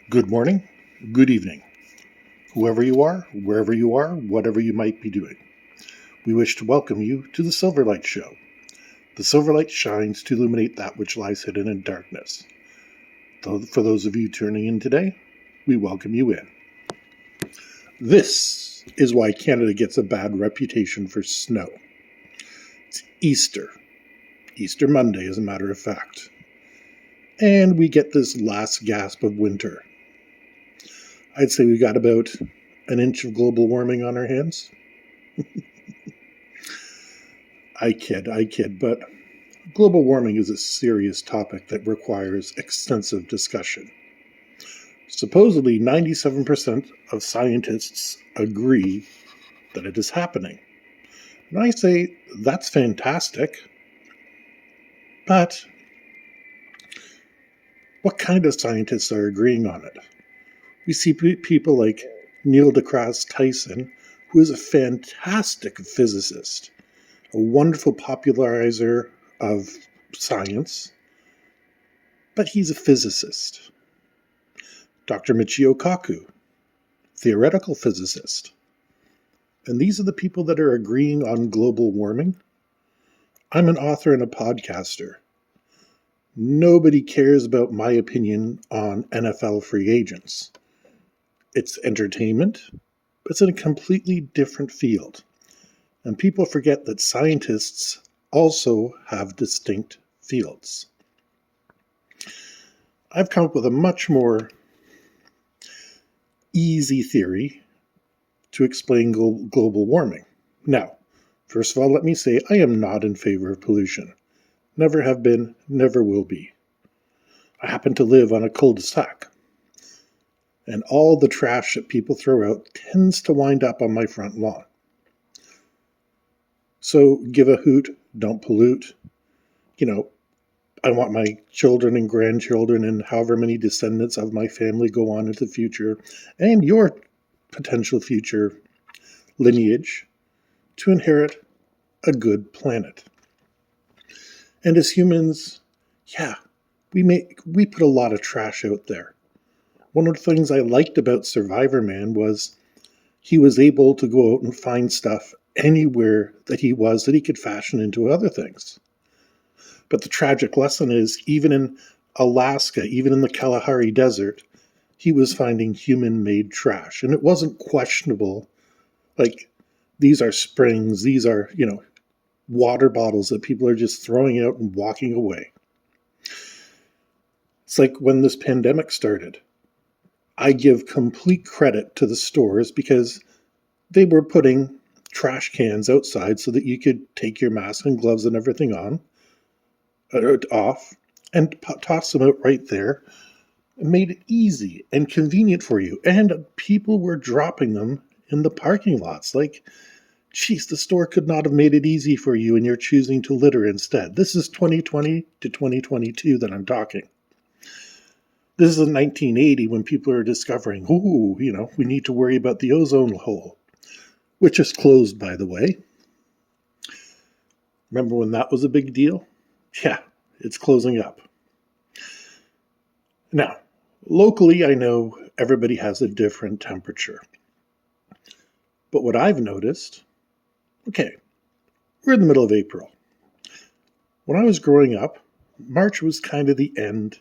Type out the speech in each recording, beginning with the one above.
Good morning, good evening, whoever you are, wherever you are, whatever you might be doing. We wish to welcome you to the Silverlight Show. The Silverlight shines to illuminate that which lies hidden in darkness. For those of you tuning in today, we welcome you in. This is why Canada gets a bad reputation for snow. It's Easter Monday, as a matter of fact. And we get this last gasp of winter. I'd say we got about an inch of global warming on our hands. I kid, but global warming is a serious topic that requires extensive discussion. Supposedly, 97% of scientists agree that it is happening. And I say, that's fantastic, but what kind of scientists are agreeing on it? We see people like Neil deGrasse Tyson, who is a fantastic physicist, a wonderful popularizer of science, but he's a physicist. Dr. Michio Kaku, theoretical physicist. And these are the people that are agreeing on global warming. I'm an author and a podcaster. Nobody cares about my opinion on NFL free agents. It's entertainment, but it's in a completely different field. And people forget that scientists also have distinct fields. I've come up with a much more easy theory to explain global warming. Now, first of all, let me say I am not in favor of pollution. Never have been, never will be. I happen to live on a cul-de-sac, and all the trash that people throw out tends to wind up on my front lawn. So give a hoot, don't pollute. I want my children and grandchildren and however many descendants of my family go on into the future, and your potential future lineage, to inherit a good planet. And as humans, we put a lot of trash out there. One of the things I liked about Survivor Man was he was able to go out and find stuff anywhere that he could fashion into other things. But the tragic lesson is, even in Alaska, even in the Kalahari Desert, he was finding human-made trash. And it wasn't questionable, like, these are springs, these are, water bottles that people are just throwing out and walking away. It's like when this pandemic started. I give complete credit to the stores because they were putting trash cans outside so that you could take your mask and gloves and everything off and toss them out right there. It made it easy and convenient for you. And people were dropping them in the parking lots. Like, geez, the store could not have made it easy for you, and you're choosing to litter instead. This is 2020 to 2022 that I'm talking. This is in 1980 when people are discovering, we need to worry about the ozone hole, which is closed, by the way. Remember when that was a big deal? Yeah, it's closing up. Now, locally, I know everybody has a different temperature. But what I've noticed, we're in the middle of April. When I was growing up, March was kind of the end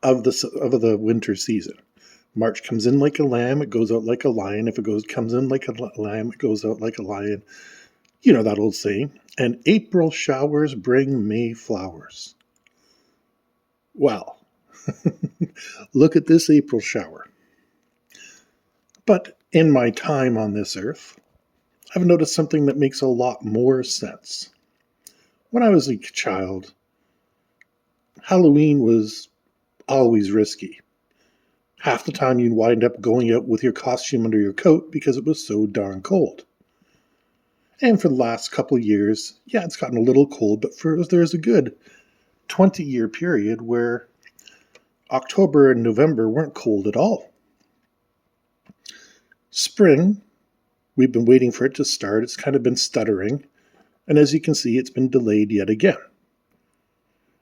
of the winter season. March comes in like a lamb, it goes out like a lion. If it comes in like a lamb, it goes out like a lion. You know that old saying. And April showers bring May flowers. Well, look at this April shower. But in my time on this earth, I've noticed something that makes a lot more sense. When I was a child, Halloween was always risky. Half the time you'd wind up going out with your costume under your coat because it was so darn cold. And for the last couple of years, it's gotten a little cold, but there's a good 20-year period where October and November weren't cold at all. Spring, we've been waiting for it to start. It's kind of been stuttering. And as you can see, it's been delayed yet again.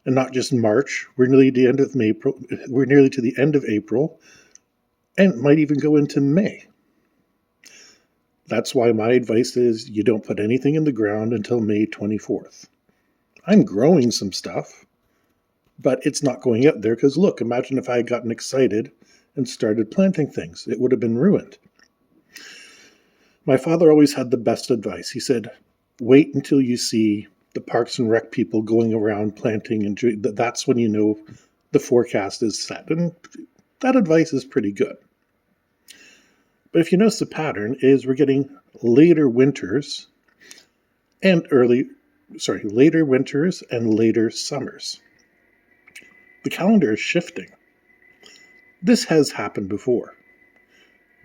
And not just March, we're nearly the end of April. We're nearly to the end of April, and it might even go into May. That's why my advice is you don't put anything in the ground until May 24th. I'm growing some stuff, but it's not going out there because look, imagine if I had gotten excited and started planting things. It would have been ruined. My father always had the best advice. He said, wait until you see the Parks and Rec people going around planting, and that's when you know the forecast is set. And that advice is pretty good. But if you notice, the pattern is we're getting later winters and later summers. The calendar is shifting. This has happened before.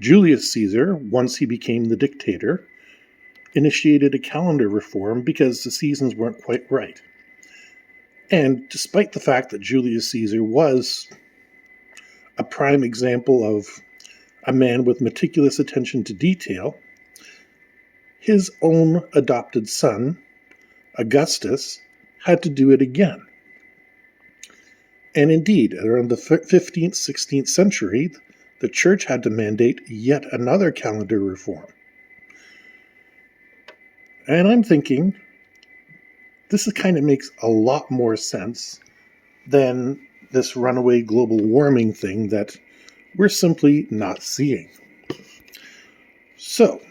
Julius Caesar, once he became the dictator, initiated a calendar reform because the seasons weren't quite right. And despite the fact that Julius Caesar was a prime example of a man with meticulous attention to detail, his own adopted son, Augustus, had to do it again. And indeed, around the 15th, 16th century, the church had to mandate yet another calendar reform. And I'm thinking, this kind of makes a lot more sense than this runaway global warming thing that we're simply not seeing. So,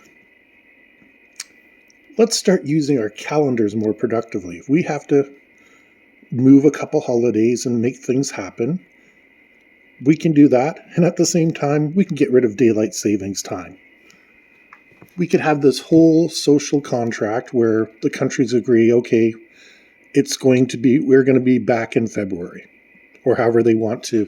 let's start using our calendars more productively. If we have to move a couple holidays and make things happen, we can do that. And at the same time, we can get rid of daylight savings time. We could have this whole social contract where the countries agree, okay, we're going to be back in February, or however they want to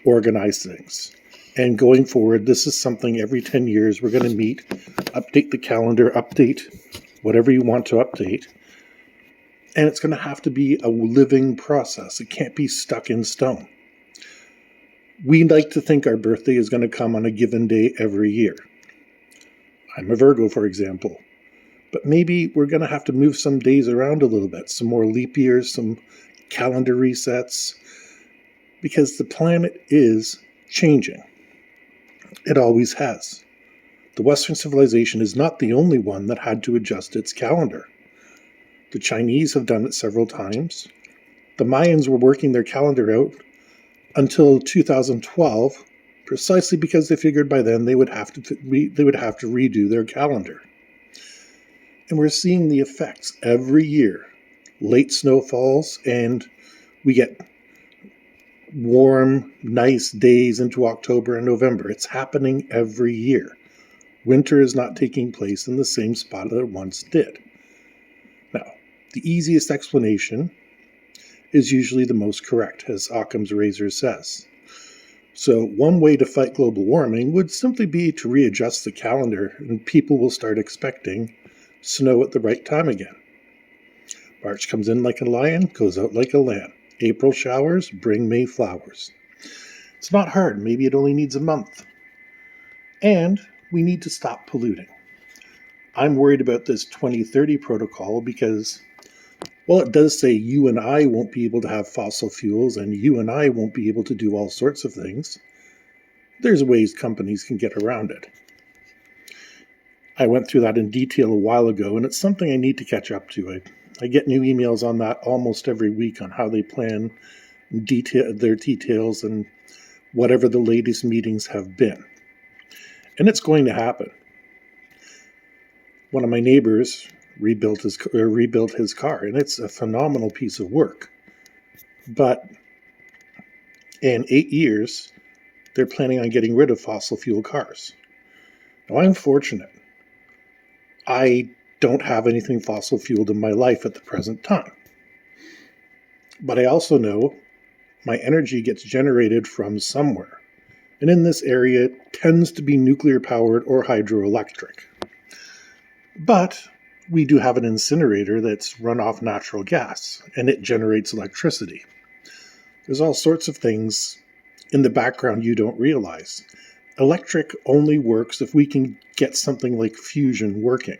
organize things. And going forward, this is something every 10 years we're going to meet, update the calendar, update whatever you want to update. And it's going to have to be a living process. It can't be stuck in stone. We like to think our birthday is going to come on a given day every year. I'm a Virgo, for example. But maybe we're going to have to move some days around a little bit, some more leap years, some calendar resets, because the planet is changing. It always has. The Western civilization is not the only one that had to adjust its calendar. The Chinese have done it several times. The Mayans were working their calendar out until 2012, precisely because they figured by then they would have to redo their calendar. And we're seeing the effects every year. Late snowfalls, and we get warm, nice days into October and November. It's happening every year. Winter is not taking place in the same spot that it once did. Now, the easiest explanation is usually the most correct, as Occam's razor says. So one way to fight global warming would simply be to readjust the calendar, and people will start expecting snow at the right time again. March comes in like a lion, goes out like a lamb. April showers bring May flowers. It's not hard. Maybe it only needs a month. And we need to stop polluting. I'm worried about this 2030 protocol because, well, it does say you and I won't be able to have fossil fuels and you and I won't be able to do all sorts of things. There's ways companies can get around it. I went through that in detail a while ago, and it's something I need to catch up to. I get new emails on that almost every week on how they plan their details and whatever the latest meetings have been. And it's going to happen. One of my neighbors rebuilt his car, and it's a phenomenal piece of work. But in 8 years, they're planning on getting rid of fossil fuel cars. Now, I'm fortunate. I don't have anything fossil fueled in my life at the present time. But I also know my energy gets generated from somewhere. And in this area, it tends to be nuclear powered or hydroelectric. But we do have an incinerator that's run off natural gas, and it generates electricity. There's all sorts of things in the background you don't realize. Electric only works if we can get something like fusion working,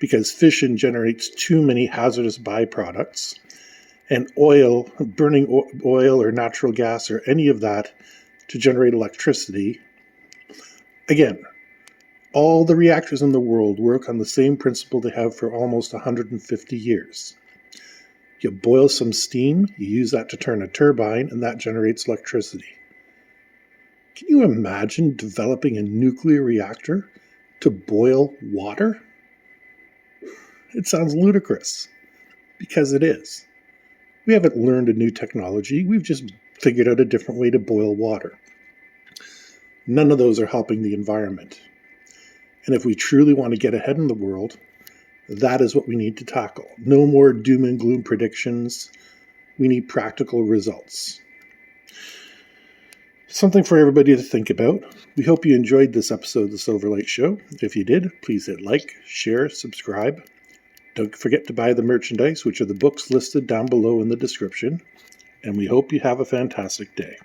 because fission generates too many hazardous byproducts, and burning oil or natural gas or any of that to generate electricity. Again, all the reactors in the world work on the same principle they have for almost 150 years. You boil some steam, you use that to turn a turbine, and that generates electricity. Can you imagine developing a nuclear reactor to boil water? It sounds ludicrous, because it is. We haven't learned a new technology, we've just figured out a different way to boil water. None of those are helping the environment. And if we truly want to get ahead in the world, that is what we need to tackle. No more doom and gloom predictions. We need practical results. Something for everybody to think about. We hope you enjoyed this episode of the Silverlight Show. If you did, please hit like, share, subscribe. Don't forget to buy the merchandise, which are the books listed down below in the description. And we hope you have a fantastic day.